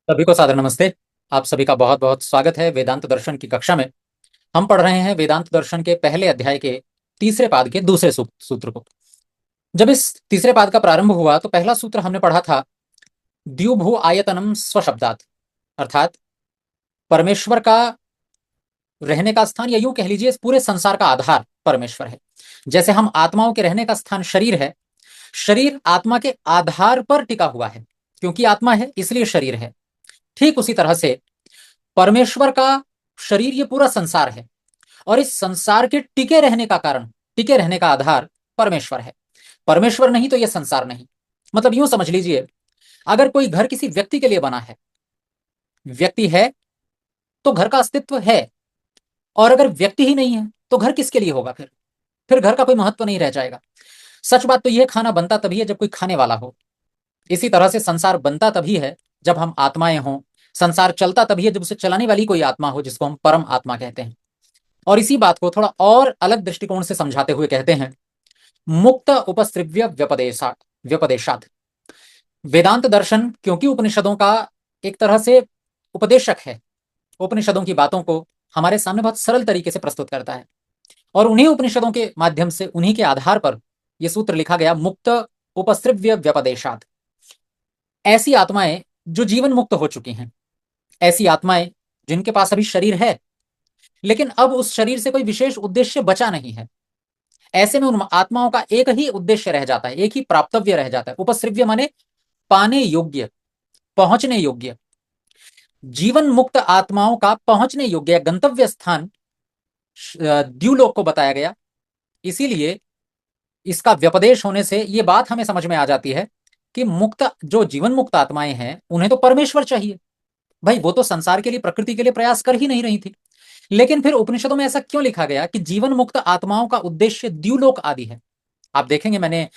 सभी को सादर नमस्ते। आप सभी का बहुत बहुत स्वागत है वेदांत दर्शन की कक्षा में। हम पढ़ रहे हैं वेदांत दर्शन के पहले अध्याय के तीसरे पाद के दूसरे सूत्र को। जब इस तीसरे पाद का प्रारंभ हुआ तो पहला सूत्र हमने पढ़ा था द्युभु आयतनम स्वशब्दात, अर्थात परमेश्वर का रहने का स्थान, या यूं कह लीजिए इस पूरे संसार का आधार परमेश्वर है। जैसे हम आत्माओं के रहने का स्थान शरीर है, शरीर आत्मा के आधार पर टिका हुआ है, क्योंकि आत्मा है इसलिए शरीर है। ठीक उसी तरह से परमेश्वर का शरीर ये पूरा संसार है, और इस संसार के टिके रहने का कारण, टिके रहने का आधार परमेश्वर है। परमेश्वर नहीं तो यह संसार नहीं। मतलब यूं समझ लीजिए, अगर कोई घर किसी व्यक्ति के लिए बना है, व्यक्ति है तो घर का अस्तित्व है, और अगर व्यक्ति ही नहीं है तो घर किसके लिए होगा? फिर घर का कोई महत्व नहीं रह जाएगा। सच बात तो यह, खाना बनता तभी है जब कोई खाने वाला हो। इसी तरह से संसार बनता तभी है जब हम आत्माएं हों, संसार चलता तभी है जब उसे चलाने वाली कोई आत्मा हो, जिसको हम परम आत्मा कहते हैं। और इसी बात को थोड़ा और अलग दृष्टिकोण से समझाते हुए कहते हैं मुक्त उपस्रव्य व्यपदेशात। वेदांत दर्शन क्योंकि उपनिषदों का एक तरह से उपदेशक है, उपनिषदों की बातों को हमारे सामने बहुत सरल तरीके से प्रस्तुत करता है, और उन्हीं उपनिषदों के माध्यम से, उन्हीं के आधार पर यह सूत्र लिखा गया, मुक्त उपस्रव्य व्यपदेशात। ऐसी आत्माएं जो जीवन मुक्त हो चुकी हैं, ऐसी आत्माएं जिनके पास अभी शरीर है लेकिन अब उस शरीर से कोई विशेष उद्देश्य बचा नहीं है, ऐसे में उन आत्माओं का एक ही उद्देश्य रह जाता है, एक ही प्राप्तव्य रह जाता है। उपस्रव्य माने पाने योग्य, पहुंचने योग्य। जीवन मुक्त आत्माओं का पहुंचने योग्य गंतव्य स्थान द्युलोक को बताया गया। इसीलिए इसका व्यपदेश होने से यह बात हमें समझ में आ जाती है कि मुक्त, जो जीवन मुक्त आत्माएं हैं, उन्हें तो परमेश्वर चाहिए। भाई वो तो संसार के लिए, प्रकृति के लिए प्रयास कर ही नहीं रही थी। लेकिन फिर उपनिषदों में ऐसा क्यों लिखा गया कि जीवन मुक्त आत्माओं का उद्देश्य द्युलोक आदि है? आप देखेंगे, मैंने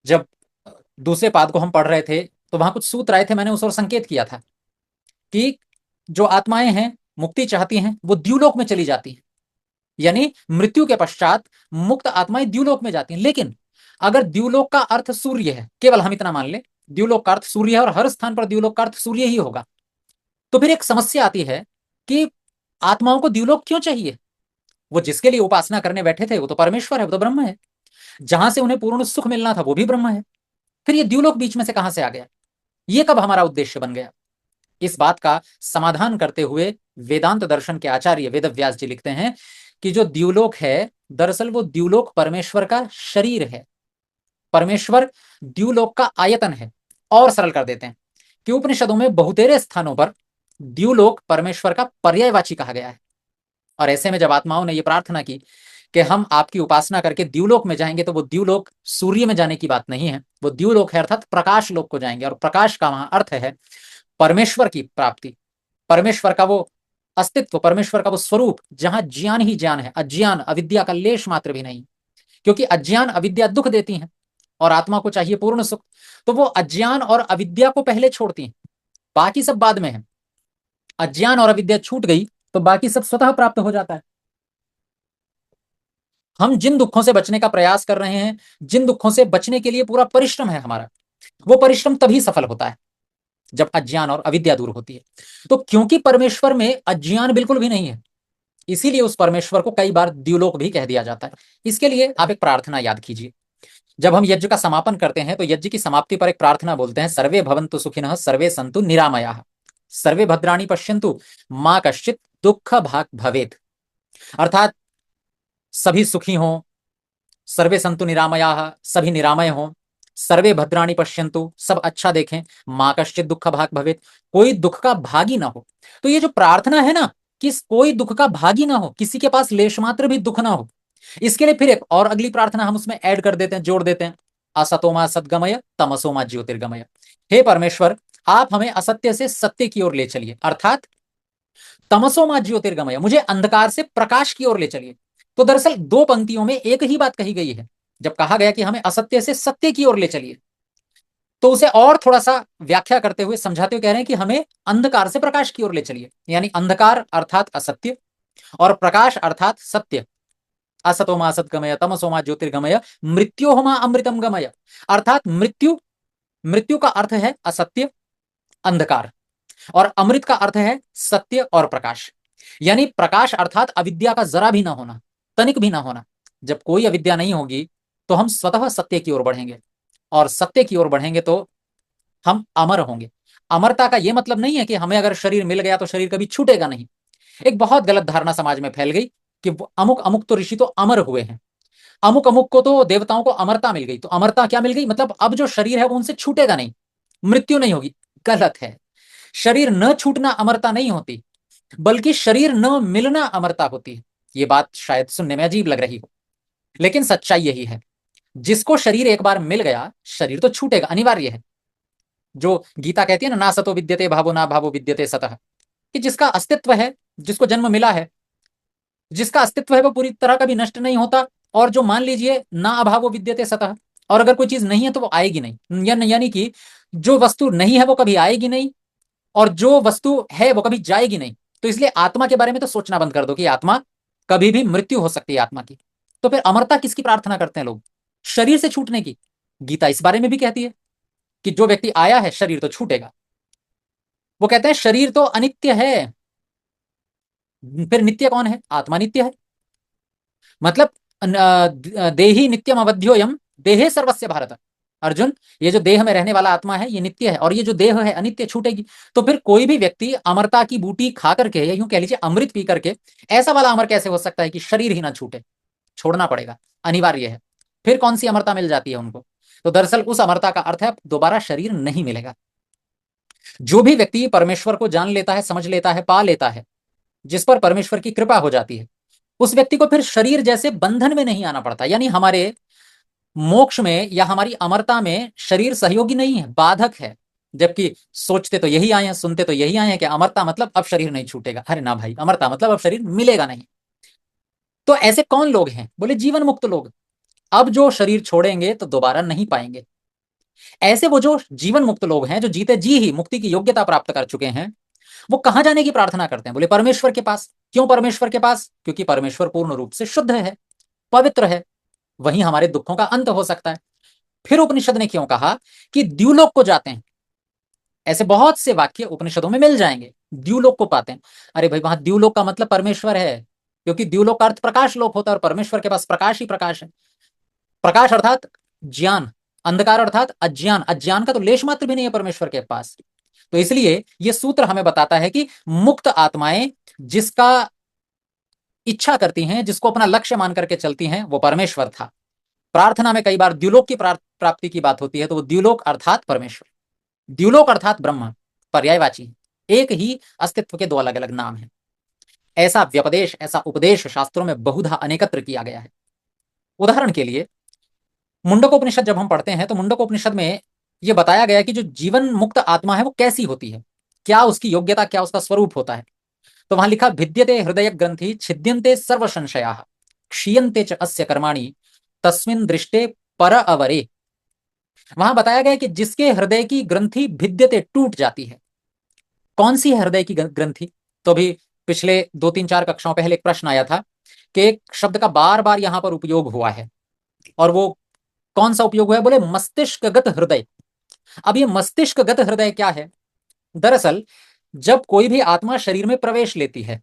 जब दूसरे पाद को हम पढ़ रहे थे तो वहां कुछ सूत्र आए थे, मैंने उस ओर संकेत किया था कि जो आत्माएं हैं, मुक्ति चाहती हैं, वो द्युलोक में चली जाती हैं। यानी मृत्यु के पश्चात मुक्त आत्माएं द्युलोक में जाती हैं। लेकिन अगर द्युलोक का अर्थ सूर्य है, केवल हम इतना मान ले द्युलोक का अर्थ सूर्य है और हर स्थान पर द्युलोक का अर्थ सूर्य ही होगा, तो फिर एक समस्या आती है कि आत्माओं को द्युलोक क्यों चाहिए? वो जिसके लिए उपासना करने बैठे थे वो तो परमेश्वर है, वो तो ब्रह्म है। जहां से उन्हें पूर्ण सुख मिलना था वो भी ब्रह्म है। फिर ये द्युलोक बीच में से कहां से आ गया? ये कब हमारा उद्देश्य बन गया? इस बात का समाधान करते हुए वेदांत दर्शन के आचार्य वेद व्यास जी लिखते हैं कि जो द्युलोक है, दरअसल वो द्युलोक परमेश्वर का शरीर है। परमेश्वर द्युलोक का आयतन है। और सरल कर देते हैं कि उपनिषदों में बहुतेरे स्थानों पर द्युलोक परमेश्वर का पर्यायवाची कहा गया है। और ऐसे में जब आत्माओं ने यह प्रार्थना की कि हम आपकी उपासना करके द्युलोक में जाएंगे, तो वो द्युलोक सूर्य में जाने की बात नहीं है, वो द्युलोक है अर्थात प्रकाश लोक को जाएंगे। और प्रकाश का वहां अर्थ है परमेश्वर की प्राप्ति, परमेश्वर का वो अस्तित्व, परमेश्वर का वो स्वरूप, जहां ज्ञान ही ज्ञान है, अज्ञान अविद्या का लेश मात्र भी नहीं। क्योंकि अज्ञान अविद्या दुख देती हैं और आत्मा को चाहिए पूर्ण सुख, तो वो अज्ञान और अविद्या को पहले छोड़ती हैं, बाकी सब बाद में है। अज्ञान और अविद्या छूट गई तो बाकी सब स्वतः प्राप्त हो जाता है। हम जिन दुखों से बचने का प्रयास कर रहे हैं, जिन दुखों से बचने के लिए पूरा परिश्रम है हमारा, वो परिश्रम तभी सफल होता है जब अज्ञान और अविद्या दूर होती है। तो क्योंकि परमेश्वर में अज्ञान बिल्कुल भी नहीं है, इसीलिए उस परमेश्वर को कई बार द्युलोक भी कह दिया जाता है। इसके लिए आप एक प्रार्थना याद कीजिए। जब हम यज्ञ का समापन करते हैं तो यज्ञ की समाप्ति पर एक प्रार्थना बोलते हैं, सर्वे भवन्तु सुखिनः सर्वे सन्तु निरामयाः सर्वे भद्राणि पश्यन्तु मां कश्चित दुख भाग भवेत्। अर्थात सभी सुखी हों, सर्वे संतु निरामयाः सभी निरामय हों, सर्वे भद्राणि पश्यन्तु सब अच्छा देखें, मां कश्चित दुख भाग भवेत् कोई दुख का भागी ना हो। तो ये जो प्रार्थना है ना, कि कोई दुख का भागी ना हो, किसी के पास लेश मात्र भी दुख ना हो, इसके लिए फिर एक और अगली प्रार्थना हम उसमें ऐड कर देते हैं, जोड़ देते हैं, असतोमा सद्गमय तमसोमा ज्योतिर्गमय। हे परमेश्वर, आप हमें असत्य से सत्य की ओर ले चलिए, अर्थात तमसोमा ज्योतिर्गमय, मुझे अंधकार से प्रकाश की ओर ले चलिए। तो दरअसल दो पंक्तियों में एक ही बात कही गई है। जब कहा गया कि हमें असत्य से सत्य की ओर ले चलिए, तो उसे और थोड़ा सा व्याख्या करते हुए, समझाते हुए कह रहे हैं कि हमें अंधकार से प्रकाश की ओर ले चलिए। यानी अंधकार अर्थात असत्य और प्रकाश अर्थात सत्य। असतोमा असतगमय तमसोमा ज्योतिर्गमय मृत्योहोमा अमृतम गमय। अर्थात मृत्यु, मृत्यु का अर्थ है असत्य, अंधकार, और अमृत का अर्थ है सत्य और प्रकाश। यानी प्रकाश अर्थात अविद्या का जरा भी ना होना, तनिक भी ना होना। जब कोई अविद्या नहीं होगी तो हम स्वतः सत्य की ओर बढ़ेंगे, और सत्य की ओर बढ़ेंगे तो हम अमर होंगे। अमरता का यह मतलब नहीं है कि हमें अगर शरीर मिल गया तो शरीर कभी छूटेगा नहीं। एक बहुत गलत धारणा समाज में फैल गई कि अमुक अमुक तो ऋषि तो अमर हुए हैं, अमुक अमुक को तो देवताओं को अमरता मिल गई। तो अमरता क्या मिल गई, मतलब अब जो शरीर है वो उनसे छूटेगा नहीं, मृत्यु नहीं होगी। गलत है। शरीर न छूटना अमरता नहीं होती, बल्कि शरीर न मिलना अमरता होती है। ये बात शायद सुनने में अजीब लग रही हो, लेकिन सच्चाई यही है। जिसको शरीर एक बार मिल गया, शरीर तो छूटेगा, अनिवार्य है। जो गीता कहती है ना सतो विद्यते भावो ना भावो विद्यते सतः, कि जिसका अस्तित्व है, जिसको जन्म मिला है, जिसका अस्तित्व है वो पूरी तरह कभी नष्ट नहीं होता। और जो मान लीजिए ना अभावो विद्यते सतः, और अगर कोई चीज नहीं है तो वो आएगी नहीं। यानी कि जो वस्तु नहीं है वो कभी आएगी नहीं, और जो वस्तु है वो कभी जाएगी नहीं। तो इसलिए आत्मा के बारे में तो सोचना बंद कर दो कि आत्मा कभी भी मृत्यु हो सकती है आत्मा की। तो फिर अमरता किसकी प्रार्थना करते हैं लोग? शरीर से छूटने की। गीता इस बारे में भी कहती है कि जो व्यक्ति आया है शरीर तो छूटेगा। वो कहते हैं शरीर तो अनित्य है। फिर नित्य कौन है? आत्मा नित्य है। मतलब देही नित्यम अवध्योयम देहे सर्वस्य भारत। अर्जुन, ये जो देह में रहने वाला आत्मा है ये नित्य है, और ये जो देह है अनित्य, छूटेगी। तो फिर कोई भी व्यक्ति अमरता की बूटी खा करके, या यूं कह लीजिए अमृत पी करके, ऐसा वाला अमर कैसे हो सकता है कि शरीर ही ना छूटे? छोड़ना पड़ेगा, अनिवार्य है। फिर कौन सी अमरता मिल जाती है उनको? तो दरअसल उस अमरता का अर्थ है दोबारा शरीर नहीं मिलेगा। जो भी व्यक्ति परमेश्वर को जान लेता है, समझ लेता है, पा लेता है, जिस पर परमेश्वर की कृपा हो जाती है, उस व्यक्ति को फिर शरीर जैसे बंधन में नहीं आना पड़ता। यानी हमारे मोक्ष में या हमारी अमरता में शरीर सहयोगी नहीं है, बाधक है। जबकि सोचते तो यही आए हैं, सुनते तो यही आए हैं कि अमरता मतलब अब शरीर नहीं छूटेगा। अरे ना भाई, अमरता मतलब अब शरीर मिलेगा नहीं। तो ऐसे कौन लोग हैं? बोले जीवन मुक्त लोग। अब जो शरीर छोड़ेंगे तो दोबारा नहीं पाएंगे। ऐसे वो जो जीवन मुक्त लोग हैं, जो जीते जी ही मुक्ति की योग्यता प्राप्त कर चुके हैं, वो कहां जाने की प्रार्थना करते हैं? बोले परमेश्वर के पास। क्यों परमेश्वर के पास? क्योंकि परमेश्वर पूर्ण रूप से शुद्ध है, पवित्र है, वहीं हमारे दुखों का अंत हो सकता है। फिर उपनिषद ने क्यों कहा कि द्यूलोक को जाते हैं? ऐसे बहुत से वाक्य उपनिषदों में मिल जाएंगे, द्यूलोक को पाते हैं। अरे भाई, वहां द्यूलोक का मतलब परमेश्वर है, क्योंकि द्यूलोक का अर्थ प्रकाश लोक होता है, और परमेश्वर के पास प्रकाश ही प्रकाश है। प्रकाश अर्थात ज्ञान, अंधकार अर्थात अज्ञान। अज्ञान का तो लेश मात्र भी नहीं है परमेश्वर के पास। तो इसलिए यह सूत्र हमें बताता है कि मुक्त आत्माएं जिसका इच्छा करती हैं, जिसको अपना लक्ष्य मान करके चलती हैं, वो परमेश्वर था। प्रार्थना में कई बार द्युलोक की प्राप्ति की बात होती है, तो वो द्युलोक अर्थात परमेश्वर, द्युलोक अर्थात ब्रह्म, पर्यायवाची है। एक ही अस्तित्व के दो अलग अलग नाम हैं। ऐसा व्यपदेश, ऐसा उपदेश शास्त्रों में बहुधा अनेकत्र किया गया है। उदाहरण के लिए मुंडकोपनिषद जब हम पढ़ते हैं तो मुंडकोपनिषद में यह बताया गया कि जो जीवन मुक्त आत्मा है वो कैसी होती है, क्या उसकी योग्यता, क्या उसका स्वरूप होता है। तो वहां लिखा, भिद्यते हृदय ग्रंथि छिद्यन्ते सर्व संशया क्षीयन्ते च अस्य कर्माणि तस्मिन् दृष्टे पर अवरे। वहां बताया गया कि जिसके हृदय की ग्रंथि भिद्यते, टूट जाती है। कौन सी है हृदय की ग्रंथि? तो भी पिछले 2 3 4 कक्षाओं पहले एक प्रश्न आया था कि एक शब्द का बार बार यहां पर उपयोग हुआ है, और वो कौन सा उपयोग हुआ है? बोले मस्तिष्कगत हृदय। अब ये मस्तिष्कगत हृदय क्या है? दरअसल जब कोई भी आत्मा शरीर में प्रवेश लेती है,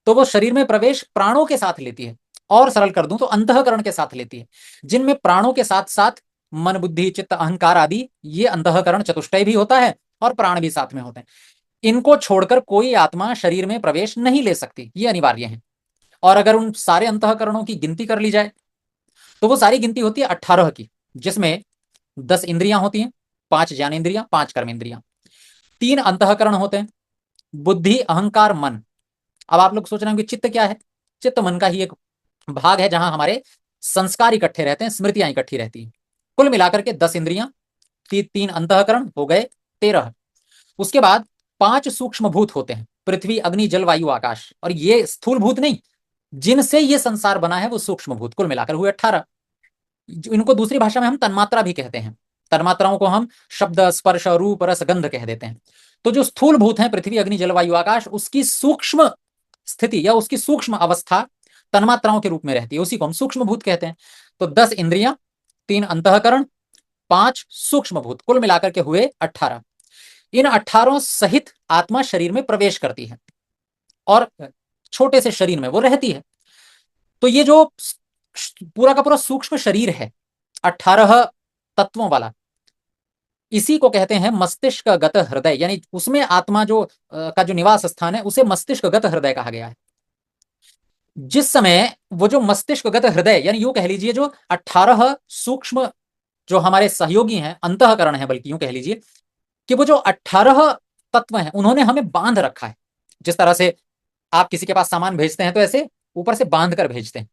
तो वो शरीर में प्रवेश प्राणों के साथ लेती है, और सरल कर दूं तो अंतःकरण के साथ लेती है, जिनमें प्राणों के साथ साथ मन बुद्धि चित्त अहंकार आदि, ये अंतःकरण चतुष्टय भी होता है और प्राण भी साथ में होते हैं। इनको छोड़कर कोई आत्मा शरीर में प्रवेश नहीं ले सकती, ये अनिवार्य है। और अगर उन सारे अंतःकरणों की गिनती कर ली जाए तो वो सारी गिनती होती है 18 की, जिसमें 10 इंद्रियां होती हैं, 5 ज्ञानेंद्रियां, 5 कर्मेंद्रियां, 3 अंतःकरण होते हैं, बुद्धि अहंकार मन। अब आप लोग सोच रहे होंगे चित्त क्या है? चित्त मन का ही एक भाग है, जहां हमारे संस्कार इकट्ठे रहते हैं, स्मृतियां इकट्ठी रहती हैं। कुल मिलाकर के 10 इंद्रियां, 3 अंतःकरण हो गए 13। उसके बाद 5 सूक्ष्म भूत होते हैं, पृथ्वी अग्नि जल वायु आकाश, और ये स्थूल भूत नहीं, जिनसे ये संसार बना है वो सूक्ष्म भूत, कुल मिलाकर हुए 18। इनको दूसरी भाषा में हम तन्मात्रा भी कहते हैं। तन्मात्राओं को हम शब्द स्पर्श रूप रस गंध कह देते हैं। तो जो स्थूल भूत है, पृथ्वी अग्नि जल वायु आकाश, उसकी सूक्ष्म स्थिति या उसकी सूक्ष्म अवस्था तन्मात्राओं के रूप में रहती है, उसी को हम सूक्ष्म भूत कहते हैं। तो 10 इंद्रियां, 3 अंतःकरण, 5 सूक्ष्म भूत, कुल मिलाकर के हुए 18। इन 18 सहित आत्मा शरीर में प्रवेश करती है और छोटे से शरीर में वो रहती है। तो ये जो पूरा का पूरा सूक्ष्म शरीर है 18 तत्वों वाला, इसी को कहते हैं मस्तिष्कगत हृदय, यानी उसमें आत्मा जो का जो निवास स्थान है उसे मस्तिष्कगत हृदय कहा गया है। जिस समय वो जो मस्तिष्कगत हृदय, यानी यूं कह लीजिए जो 18 सूक्ष्म जो हमारे सहयोगी हैं, अंतःकरण है, बल्कि यूं कह लीजिए कि वो जो 18 तत्व हैं उन्होंने हमें बांध रखा है। जिस तरह से आप किसी के पास सामान भेजते हैं तो ऐसे ऊपर से बांध कर भेजते हैं,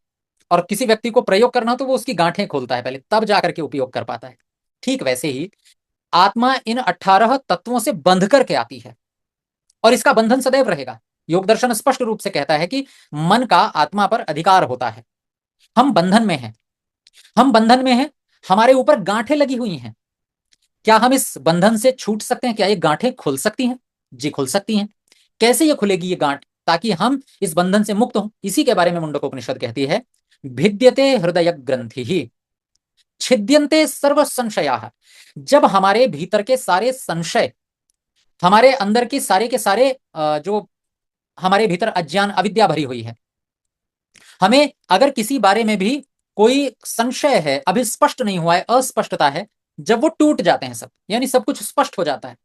और किसी व्यक्ति को प्रयोग करना हो तो वो उसकी गांठें खोलता है पहले, तब जाकर के उपयोग कर पाता है। ठीक वैसे ही आत्मा इन 18 तत्वों से बंध करके आती है, और इसका बंधन सदैव रहेगा। योग दर्शन स्पष्ट रूप से कहता है कि मन का आत्मा पर अधिकार होता है। हम बंधन में हैं, हम बंधन में हैं, हमारे ऊपर गांठें लगी हुई हैं। क्या हम इस बंधन से छूट सकते हैं? क्या ये गांठें खुल सकती हैं? जी खुल सकती हैं। कैसे ये खुलेगी ये गांठ, ताकि हम इस बंधन से मुक्त हों? इसी के बारे में मुंडकोपनिषद कहती है, भिद्यते हृदय ग्रंथि ही छिद्यन्ते सर्व संशया। जब हमारे भीतर के सारे संशय, हमारे अंदर की सारे के सारे जो हमारे भीतर अज्ञान अविद्या भरी हुई है, हमें अगर किसी बारे में भी कोई संशय है, अभी स्पष्ट नहीं हुआ है, अस्पष्टता है, जब वो टूट जाते हैं सब, यानी सब कुछ स्पष्ट हो जाता है,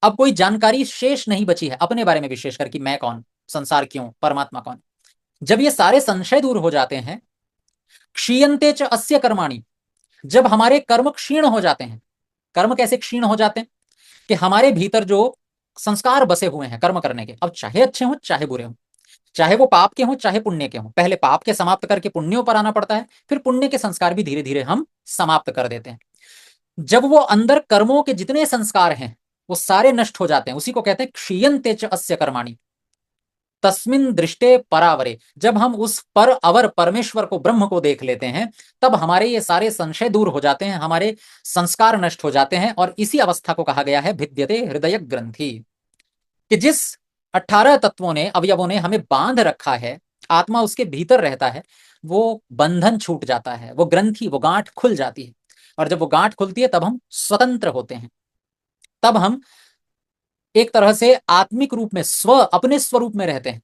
अब कोई जानकारी शेष नहीं बची है अपने बारे में, विशेषकर कि मैं कौन, संसार क्यों, परमात्मा कौन, जब ये सारे संशय दूर हो जाते हैं, क्षीयन्ते च अस्य कर्माणि, जब हमारे कर्म क्षीण हो जाते हैं। कर्म कैसे क्षीण हो जाते हैं? कि हमारे भीतर जो संस्कार बसे हुए हैं कर्म करने के, अब चाहे अच्छे हों चाहे बुरे हों, चाहे वो पाप के हों चाहे पुण्य के हों, पहले पाप के समाप्त करके पुण्यों पर आना पड़ता है, फिर पुण्य के संस्कार भी धीरे धीरे हम समाप्त कर देते हैं। जब वो अंदर कर्मों के जितने संस्कार हैं वो सारे नष्ट हो जाते हैं, उसी को कहते हैं क्षीयन्ते च अस्य कर्माणि, तस्मिन दृष्टे परावरे, जब हम उस पर अवर परमेश्वर को, ब्रह्म को देख लेते हैं, तब हमारे ये सारे संशय दूर हो जाते हैं, हमारे संस्कार नष्ट हो जाते हैं, और इसी अवस्था को कहा गया है भिद्यते हृदय ग्रंथि, कि जिस 18 तत्वों ने, अवयवों ने हमें बांध रखा है, आत्मा उसके भीतर रहता है, वो बंधन छूट जाता है, वो ग्रंथि, वो गांठ खुल जाती है, और जब वो गांठ खुलती है तब हम स्वतंत्र होते हैं, तब हम एक तरह से आत्मिक रूप में अपने स्वरूप में रहते हैं।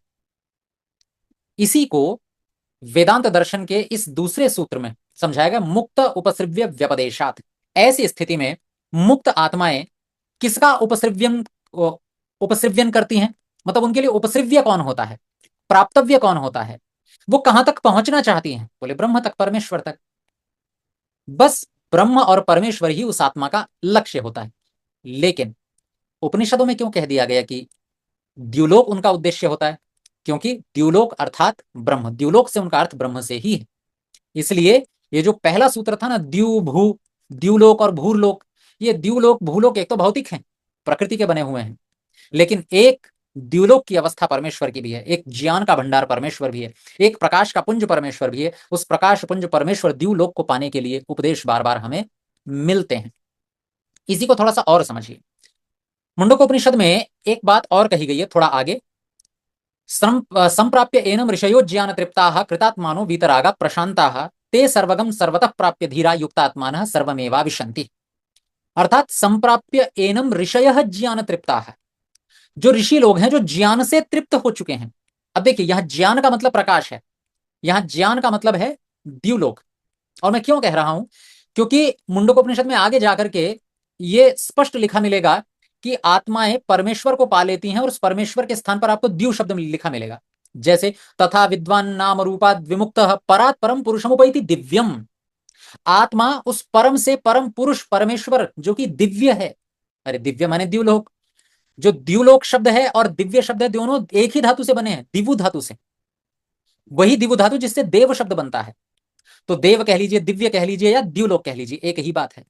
इसी को वेदांत दर्शन के इस दूसरे सूत्र में समझाएगा, मुक्त उपसर्व्य व्यपदेशात। ऐसी स्थिति में मुक्त आत्माएं किसका उपसर्व्यन करती हैं? मतलब उनके लिए उपसर्व्य कौन होता है, प्राप्तव्य कौन होता है, वो कहां तक पहुंचना चाहती हैं? बोले ब्रह्म तक, परमेश्वर तक। बस ब्रह्म और परमेश्वर ही उस आत्मा का लक्ष्य होता है। लेकिन उपनिषदों में क्यों कह दिया गया कि द्युलोक उनका उद्देश्य होता है? क्योंकि द्युलोक अर्थात ब्रह्म, द्युलोक से उनका अर्थ ब्रह्म से ही है। इसलिए ये जो पहला सूत्र था ना, द्यू भू, द्युलोक और भूलोक, ये द्युलोक भूलोक एक तो भौतिक हैं, प्रकृति के बने हुए हैं, लेकिन एक द्युलोक की अवस्था परमेश्वर की भी है, एक ज्ञान का भंडार परमेश्वर भी है, एक प्रकाश का पुंज परमेश्वर भी है। उस प्रकाश पुंज परमेश्वर द्युलोक को पाने के लिए उपदेश बार बार हमें मिलते हैं। इसी को थोड़ा सा और समझिए। मुंडकोपनिषद में एक बात और कही गई है थोड़ा आगे, संप्राप्य एनम ऋषयो ज्ञान तृप्ताः कृतात्मानो वीतरागा प्रशांताः ते सर्वगम सर्वतः प्राप्य धीरा युक्तात्मानः सर्वमेवाविशन्ति। अर्थात संप्राप्य एनम ऋषयः ज्ञान तृप्ताः, जो ऋषि लोग हैं जो ज्ञान से तृप्त हो चुके हैं। अब देखिए, यहां ज्ञान का मतलब प्रकाश है, यहां ज्ञान का मतलब है द्युलोक। और मैं क्यों कह रहा हूं? क्योंकि मुंडकोपनिषद में आगे जाकर के ये स्पष्ट लिखा मिलेगा कि आत्माएं परमेश्वर को पा लेती हैं, और उस परमेश्वर के स्थान पर आपको द्यू शब्द लिखा मिलेगा। जैसे तथा विद्वान नाम रूपाद विमुक्त परात परम पुरुषमुपैति दिव्यम, आत्मा उस परम से परम पुरुष परमेश्वर जो कि दिव्य है, अरे दिव्य माने द्युलोक, जो द्युलोक शब्द है और दिव्य शब्द है, दोनों एक ही धातु से बने हैं, दिवु धातु से, वही दिवु धातु जिससे देव शब्द बनता है। तो देव कह लीजिए, दिव्य कह लीजिए, या द्युलोक कह लीजिए, एक ही बात है।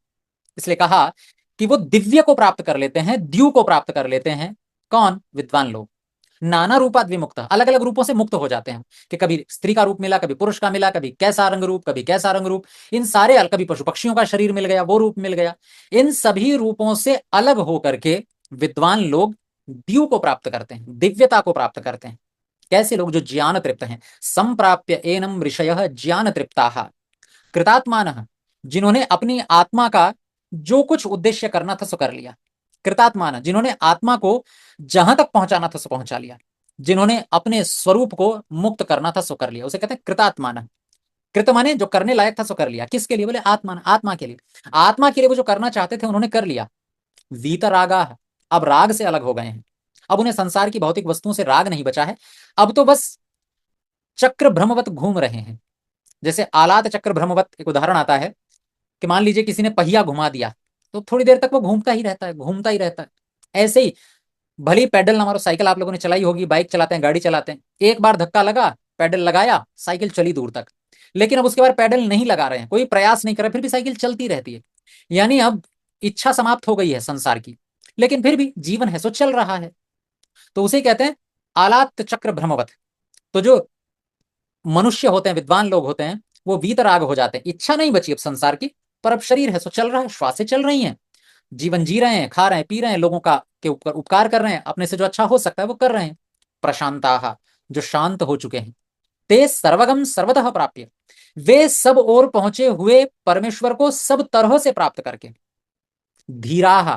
इसलिए कहा कि वो दिव्य को प्राप्त कर लेते हैं, द्यू को प्राप्त कर लेते हैं। कौन? विद्वान लोग। नाना रूपात विमुक्त, अलग अलग रूपों से मुक्त हो जाते हैं, कि कभी स्त्री का रूप मिला, कभी पुरुष का मिला, कभी कैसा रंग रूप, कभी कैसा रंग रूप, इन सारे, कभी पशु पक्षियों का शरीर मिल गया, वो रूप मिल गया, इन सभी रूपों से अलग होकर के विद्वान लोग द्यू को प्राप्त करते हैं, दिव्यता को प्राप्त करते हैं। कैसे लोग? जो ज्ञान तृप्त हैं। संप्राप्य एनम ऋषयः ज्ञान तृप्ताः कृतात्मानः, जिन्होंने अपनी आत्मा का जो कुछ उद्देश्य करना था सो कर लिया, कृतात्मान, जिन्होंने आत्मा को जहां तक पहुंचाना था सो पहुंचा लिया, जिन्होंने अपने स्वरूप को मुक्त करना था सो कर लिया, उसे कहते हैं कृतात्मान। कृत माने जो करने लायक था सो कर लिया। किसके लिए? बोले आत्मा, आत्मा के लिए। आत्मा के लिए वो जो करना चाहते थे उन्होंने कर लिया। वीतरागा, अब राग से अलग हो गए हैं। अब उन्हें संसार की भौतिक वस्तुओं से राग नहीं बचा है। अब तो बस चक्र भ्रमवत घूम रहे हैं। जैसे आलात चक्र भ्रमवत एक उदाहरण आता है कि मान लीजिए किसी ने पहिया घुमा दिया, तो थोड़ी देर तक वो घूमता ही रहता है, घूमता ही रहता है। ऐसे ही भले ही पैडल ना मारो, साइकिल आप लोगों ने चलाई होगी, बाइक चलाते हैं, गाड़ी चलाते हैं, एक बार धक्का लगा, पैडल लगाया, साइकिल चली दूर तक। लेकिन अब उसके बाद पैडल नहीं लगा रहे हैं, कोई प्रयास नहीं कर रहे, फिर भी साइकिल चलती रहती है। यानी अब इच्छा समाप्त हो गई है संसार की, लेकिन फिर भी जीवन है सो चल रहा है। तो उसे कहते हैं आलात चक्र भ्रमवत। तो जो मनुष्य होते हैं, विद्वान लोग होते हैं, वो वीतराग हो जाते हैं। इच्छा नहीं बची अब संसार की, पर अब शरीर है सो चल रहा है, श्वासें चल रही हैं, जीवन जी रहे हैं, खा रहे हैं, पी रहे हैं, लोगों का के ऊपर उपकार कर रहे हैं, अपने से जो अच्छा हो सकता है वो कर रहे हैं। प्रशांता, जो शांत हो चुके हैं। ते सर्वगम सर्वतः प्राप्य, वे सब ओर पहुंचे हुए परमेश्वर को सब तरह से प्राप्त करके। धीराह,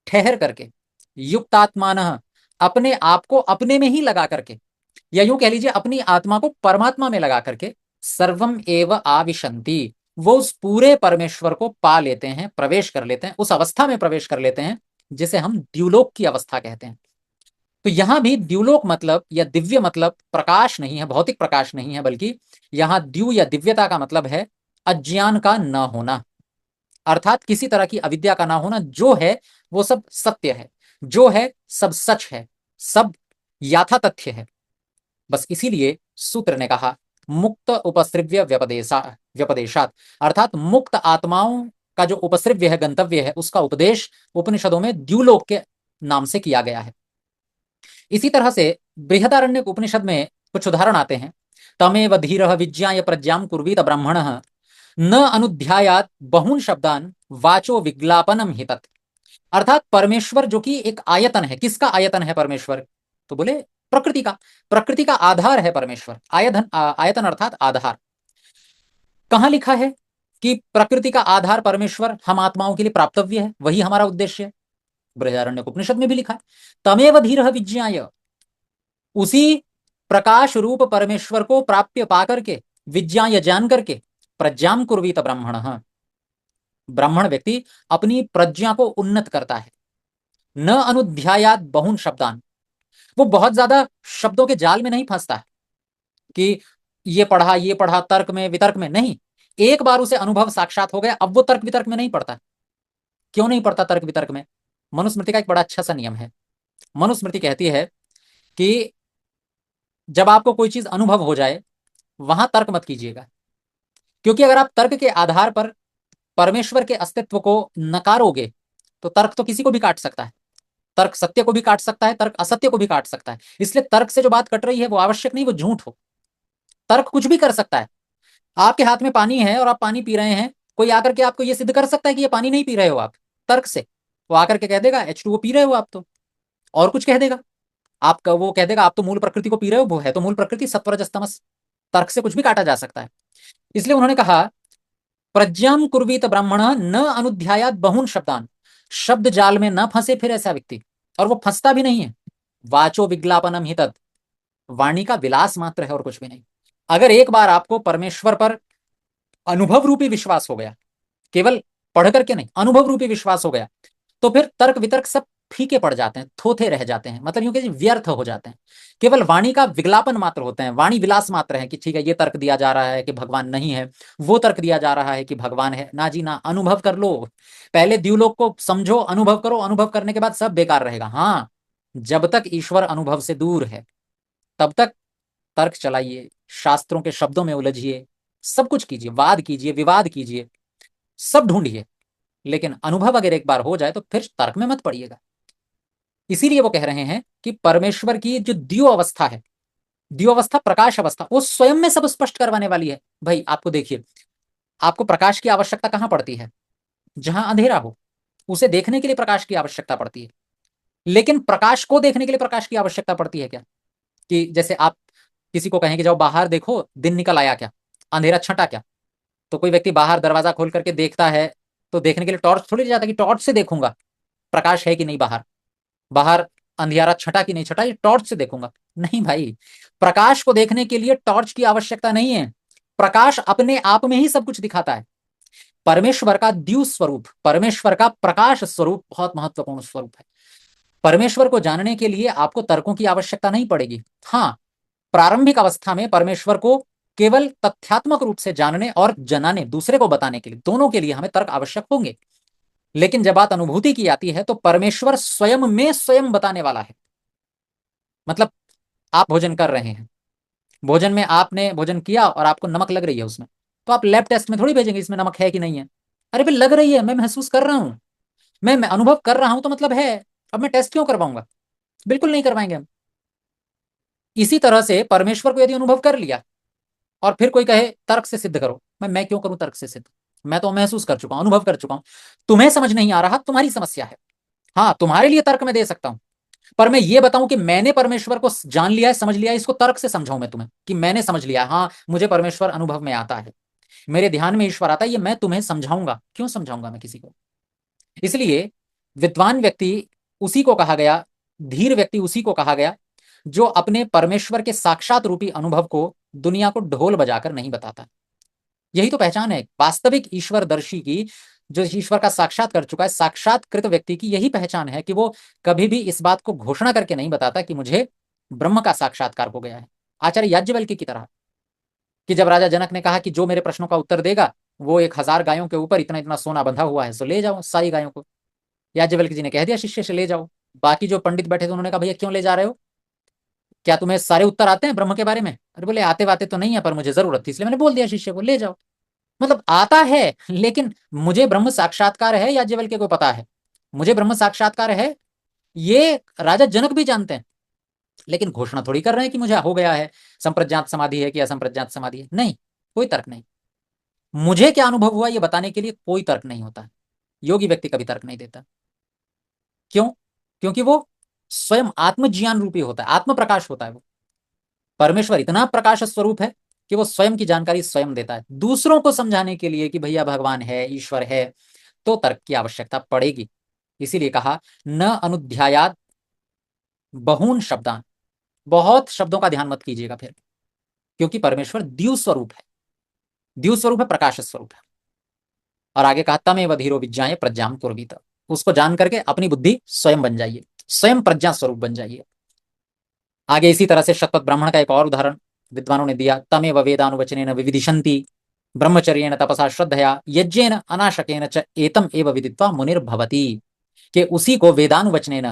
ठहर करके। युक्तात्मान, अपने आप को अपने में ही लगा करके, या यूं कह लीजिए अपनी आत्मा को परमात्मा में लगा करके। सर्वम एव आविशंति, वो उस पूरे परमेश्वर को पा लेते हैं, प्रवेश कर लेते हैं, उस अवस्था में प्रवेश कर लेते हैं जिसे हम द्युलोक की अवस्था कहते हैं। तो यहां भी द्युलोक मतलब या दिव्य मतलब प्रकाश नहीं है, भौतिक प्रकाश नहीं है, बल्कि यहां द्यु या दिव्यता का मतलब है अज्ञान का न होना, अर्थात किसी तरह की अविद्या का ना होना। जो है वो सब सत्य है, जो है सब सच है, सब याथा तथ्य है। बस इसीलिए सूत्र ने कहा मुक्त उपस्रव्य व्यपदेशात, अर्थात मुक्त आत्माओं का जो उपस्रव्य है, गंतव्य है, उसका उपदेश उपनिषदों में द्युलोक के नाम से किया गया है। इसी तरह से बृहदारण्यक उपनिषद में कुछ उदाहरण आते हैं। तमेव धीरः विज्ञाय प्रज्ञां कुर्वीत ब्राह्मणः न अनुध्यायात बहुन शब्दान वाचो विज्ञापनम हितत्। अर्थात परमेश्वर जो कि एक आयतन है। किसका आयतन है परमेश्वर? तो बोले प्रकृति का। प्रकृति का आधार है परमेश्वर। आयतन अर्थात आधार। कहां लिखा है कि प्रकृति का आधार परमेश्वर हम आत्माओं के लिए प्राप्तव्य है, वही हमारा उद्देश्य है? बृहदारण्यक उपनिषद में भी लिखा है। तमेव धीरः विज्ञाय, उसी प्रकाश रूप परमेश्वर को प्राप्य पाकर के, विज्ञाय जान करके, प्रज्ञां कुर्वीत ब्राह्मण, ब्राह्मण व्यक्ति अपनी प्रज्ञा को उन्नत करता है। न अनुध्यायात बहुन शब्दान, वो बहुत ज्यादा शब्दों के जाल में नहीं फंसता है कि ये पढ़ा तर्क में वितर्क में नहीं। एक बार उसे अनुभव साक्षात हो गया, अब वो तर्क वितर्क में नहीं पड़ता। क्यों नहीं पड़ता तर्क वितर्क में? मनुस्मृति का एक बड़ा अच्छा सा नियम है। मनुस्मृति कहती है कि जब आपको कोई चीज अनुभव हो जाए, वहां तर्क मत कीजिएगा। क्योंकि अगर आप तर्क के आधार पर परमेश्वर के अस्तित्व को नकारोगे, तो तर्क तो किसी को भी काट सकता है। तर्क सत्य को भी काट सकता है, तर्क असत्य को भी काट सकता है। इसलिए तर्क से जो बात कट रही है वो आवश्यक नहीं, वो झूठ हो। तर्क कुछ भी कर सकता है। आपके हाथ में पानी है और आप पानी पी रहे हैं, कोई आकर के आपको ये सिद्ध कर सकता है कि ये पानी नहीं पी रहे हो आप? तर्क से वो आकर के कह देगा H2O पी रहे हो आप तो, और कुछ कह देगा आपका, वो कह देगा आप तो मूल प्रकृति को पी रहे हो, वो है तो मूल प्रकृति सत्व रजस तमस। तर्क से कुछ भी काटा जा सकता है। इसलिए उन्होंने कहा प्रज्ञाम कुर्वीत ब्राह्मण न अनुध्यायात बहुन शब्दान, शब्द जाल में न फंसे फिर ऐसा व्यक्ति, और वो फंसता भी नहीं है। वाचो विज्ञापनम हितत्, वाणी का विलास मात्र है और कुछ भी नहीं। अगर एक बार आपको परमेश्वर पर अनुभव रूपी विश्वास हो गया, केवल पढ़ करके नहीं, अनुभव रूपी विश्वास हो गया, तो फिर तर्क वितर्क सब फीके पड़ जाते हैं, थोथे रह जाते हैं, मतलब यूं कि व्यर्थ हो जाते हैं। केवल वाणी का विज्ञापन मात्र होते हैं, वाणी विलास मात्र है कि ठीक है ये तर्क दिया जा रहा है कि भगवान नहीं है, वो तर्क दिया जा रहा है कि भगवान है। ना जी ना, अनुभव कर लो। पहले द्युलोक को समझो, अनुभव करो, अनुभव करने के बाद सब बेकार रहेगा। हाँ, जब तक ईश्वर अनुभव से दूर है तब तक तर्क चलाइए, शास्त्रों के शब्दों में उलझिए, सब कुछ कीजिए, वाद कीजिए, विवाद कीजिए, सब ढूंढिए। लेकिन अनुभव अगर एक बार हो जाए तो फिर तर्क में मत पड़िएगा। इसीलिए वो कह रहे हैं कि परमेश्वर की जो द्यो अवस्था है, द्यो अवस्था प्रकाश अवस्था, वो स्वयं में सब स्पष्ट करवाने वाली है। भाई आपको देखिए, आपको प्रकाश की आवश्यकता कहां पड़ती है? जहां अंधेरा हो, उसे देखने के लिए प्रकाश की आवश्यकता पड़ती है। लेकिन प्रकाश को देखने के लिए प्रकाश की आवश्यकता पड़ती है क्या? कि जैसे आप किसी को कहें कि जाओ बाहर देखो, दिन निकल आया क्या, अंधेरा छंटा क्या? तो कोई व्यक्ति बाहर दरवाजा खोल करके देखता है, तो देखने के लिए टॉर्च थोड़ी ले जाता है कि टॉर्च से देखूंगा। प्रकाश है कि नहीं बाहर, बाहर अंधियारा छटा कि नहीं छटा, ये टॉर्च से देखूंगा? नहीं भाई, प्रकाश को देखने के लिए टॉर्च की आवश्यकता नहीं है। प्रकाश अपने आप में ही सब कुछ दिखाता है। परमेश्वर का द्यू स्वरूप, परमेश्वर का प्रकाश स्वरूप बहुत महत्वपूर्ण स्वरूप है। परमेश्वर को जानने के लिए आपको तर्कों की आवश्यकता नहीं पड़ेगी। हाँ, प्रारंभिक अवस्था में परमेश्वर को केवल तथ्यात्मक रूप से जानने और जनाने, दूसरे को बताने के लिए, दोनों के लिए हमें तर्क आवश्यक होंगे। लेकिन जब बात अनुभूति की आती है तो परमेश्वर स्वयं में स्वयं बताने वाला है। मतलब आप भोजन कर रहे हैं, भोजन में आपने भोजन किया और आपको नमक लग रही है उसमें, तो आप लैब टेस्ट में थोड़ी भेजेंगे इसमें नमक है कि नहीं है। अरे भाई लग रही है, मैं महसूस कर रहा हूं, मैं अनुभव कर रहा हूं, तो मतलब है। अब मैं टेस्ट क्यों करवाऊंगा? बिल्कुल नहीं करवाएंगे हम। इसी तरह से परमेश्वर को यदि अनुभव कर लिया और फिर कोई कहे तर्क से सिद्ध करो, मैं क्यों करूं तर्क से सिद्ध? मैं तो महसूस कर चुका हूं, अनुभव कर चुका हूं। तुम्हें समझ नहीं आ रहा, तुम्हारी समस्या है। हाँ, तुम्हारे लिए तर्क मैं दे सकता हूं, पर मैं ये बताऊं कि मैंने परमेश्वर को जान लिया है, समझ लिया है, इसको तर्क से समझाऊं मैं तुम्हें कि मैंने समझ लिया है, हाँ मुझे परमेश्वर अनुभव में आता है, मेरे ध्यान में ईश्वर आता है, ये मैं तुम्हें समझाऊंगा। क्यों समझाऊंगा मैं किसी को? इसलिए विद्वान व्यक्ति उसी को कहा गया, धीर व्यक्ति उसी को कहा गया जो अपने परमेश्वर के साक्षात रूपी अनुभव को दुनिया को ढोल बजाकर नहीं बताता। यही तो पहचान है वास्तविक ईश्वरदर्शी की, जो ईश्वर का साक्षात कर चुका है, साक्षात्कृत व्यक्ति की यही पहचान है कि वो कभी भी इस बात को घोषणा करके नहीं बताता कि मुझे ब्रह्म का साक्षात्कार हो गया है। आचार्य याज्ञवल्क्य की तरह, कि जब राजा जनक ने कहा कि जो मेरे प्रश्नों का उत्तर देगा वो 1,000 गायों के ऊपर इतना इतना सोना बंधा हुआ है, सो ले जाओ सारी गायों को। याज्ञवल्क्य जी ने कह दिया शिष्य से ले जाओ। बाकी जो पंडित बैठे थे उन्होंने कहा भैया क्यों ले जा रहे हो, क्या तुम्हें सारे उत्तर आते हैं ब्रह्म के बारे में? अरे बोले आते बाते तो नहीं है, पर मुझे जरूरत थी इसलिए मैंने बोल दिया शिष्य को ले जाओ। मतलब आता है, लेकिन मुझे ब्रह्म साक्षात्कार है याज्ञवल्क्य को पता है, मुझे ब्रह्म साक्षात्कार है, ये राजा जनक भी जानते हैं, लेकिन घोषणा थोड़ी कर रहे हैं कि मुझे हो गया है, संप्रज्ञात समाधि है कि असंप्रज्ञात समाधि है। नहीं, कोई तर्क नहीं। मुझे क्या अनुभव हुआ ये बताने के लिए कोई तर्क नहीं होता। योगी व्यक्ति कभी तर्क नहीं देता। क्यों? क्योंकि वो स्वयं आत्मज्ञान रूपी होता है, आत्म प्रकाश होता है वो। परमेश्वर इतना प्रकाश स्वरूप है कि वो स्वयं की जानकारी स्वयं देता है। दूसरों को समझाने के लिए कि भैया भगवान है, ईश्वर है, तो तर्क की आवश्यकता पड़ेगी। इसीलिए कहा न अनुध्यायात बहून शब्दान, बहुत शब्दों का ध्यान मत कीजिएगा फिर, क्योंकि परमेश्वर द्यू स्वरूप है, द्यू स्वरूप है, प्रकाश स्वरूप है। और आगे कहा तमेव धीरो विज्ञाय प्रज्ञाम कुर्वीत, उसको जान करके अपनी बुद्धि स्वयं बन जाइए, स्वयं प्रज्ञा स्वरूप बन जाइए। आगे इसी तरह से शतपथ ब्राह्मण का एक और उदाहरण विद्वानों ने दिया, तमेव वेदानुवचनेन विविदिशन्ति ब्रह्मचर्येण तपसा श्रद्धया यज्ञेन अनाशकेन च एतम एव विदित्वा मुनिर्भवति। कि उसी को वेदानुवचनेन,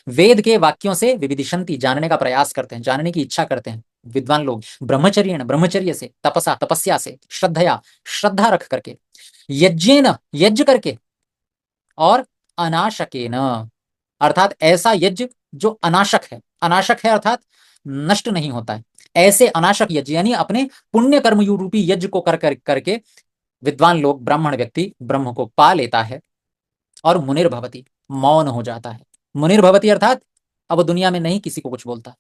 वेद के वाक्यों से विविदिशन्ति, जानने का प्रयास करते हैं, जानने की इच्छा करते हैं विद्वान लोग, ब्रह्मचर्येण, ब्रह्मचर्य से, तपसा, तपस्या से, श्रद्धया, श्रद्धा रख करके, यज्ञेन, यज्ञ करके, और अनाशकेन, अर्थात ऐसा यज्ञ जो अनाशक है, अनाशक है अर्थात नष्ट नहीं होता है, ऐसे अनाशक यज्ञ, यानी अपने पुण्य कर्म रूपी यज्ञ को करके विद्वान लोग, ब्राह्मण व्यक्ति ब्रह्म को पा लेता है और मुनिर्भवती, मौन हो जाता है। मुनिर्भवती अर्थात अब दुनिया में नहीं किसी को कुछ बोलता,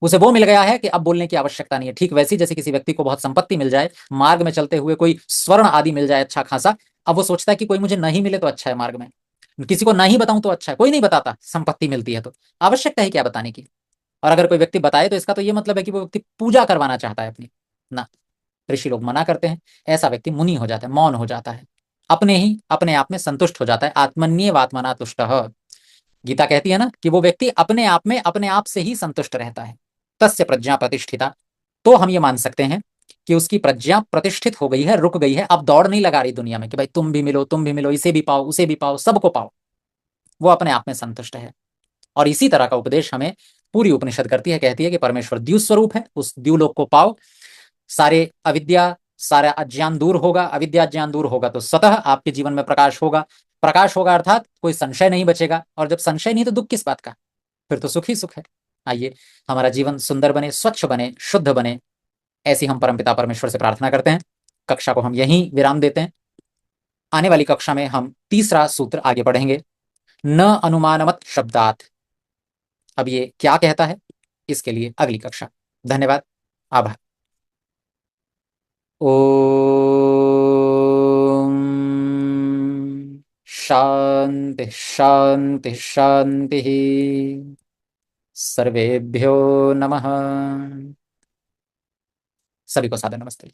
उसे वो मिल गया है कि अब बोलने की आवश्यकता नहीं है। ठीक वैसी जैसे किसी व्यक्ति को बहुत संपत्ति मिल जाए, मार्ग में चलते हुए कोई स्वर्ण आदि मिल जाए अच्छा खासा, अब वो सोचता है कि कोई मुझे नहीं मिले तो अच्छा है, मार्ग में किसी को नहीं बताऊं तो अच्छा है। कोई नहीं बताता, संपत्ति मिलती है तो आवश्यकता है क्या बताने की? और अगर कोई व्यक्ति बताए तो इसका तो ये मतलब है कि वो व्यक्ति पूजा करवाना चाहता है अपनी, ना। ऋषि लोग मना करते हैं, ऐसा व्यक्ति मुनि हो जाता है, मौन हो जाता है, अपने ही अपने आप में संतुष्ट हो जाता है। आत्मन्येव आत्मना तुष्टः, गीता कहती है ना कि वो व्यक्ति अपने आप में अपने आप से ही संतुष्ट रहता है। तस्य प्रज्ञा प्रतिष्ठिता, तो हम ये मान सकते हैं कि उसकी प्रज्ञा प्रतिष्ठित हो गई है, रुक गई है, अब दौड़ नहीं लगा रही दुनिया में कि भाई तुम भी मिलो, तुम भी मिलो, इसे भी पाओ, उसे भी पाओ, सबको पाओ। वो अपने आप में संतुष्ट है। और इसी तरह का उपदेश हमें पूरी उपनिषद करती है, कहती है कि परमेश्वर द्यू स्वरूप है, उस द्यूलोक को पाओ, सारे अविद्या, सारा अज्ञान दूर होगा, अविद्या ज्ञान दूर होगा तो स्वतः आपके जीवन में प्रकाश होगा। प्रकाश होगा अर्थात कोई संशय नहीं बचेगा, और जब संशय नहीं तो दुख किस बात का, फिर तो सुख ही सुख है। आइए हमारा जीवन सुंदर बने, स्वच्छ बने, शुद्ध बने, ऐसी हम परमपिता परमेश्वर से प्रार्थना करते हैं। कक्षा को हम यहीं विराम देते हैं। आने वाली कक्षा में हम तीसरा सूत्र आगे पढ़ेंगे, न अनुमानमत शब्दात। अब ये क्या कहता है, इसके लिए अगली कक्षा। धन्यवाद, आभार। ओम शांति शांति शांति शांति। सर्वेभ्यो नमः। सभी को सादर नमस्ते।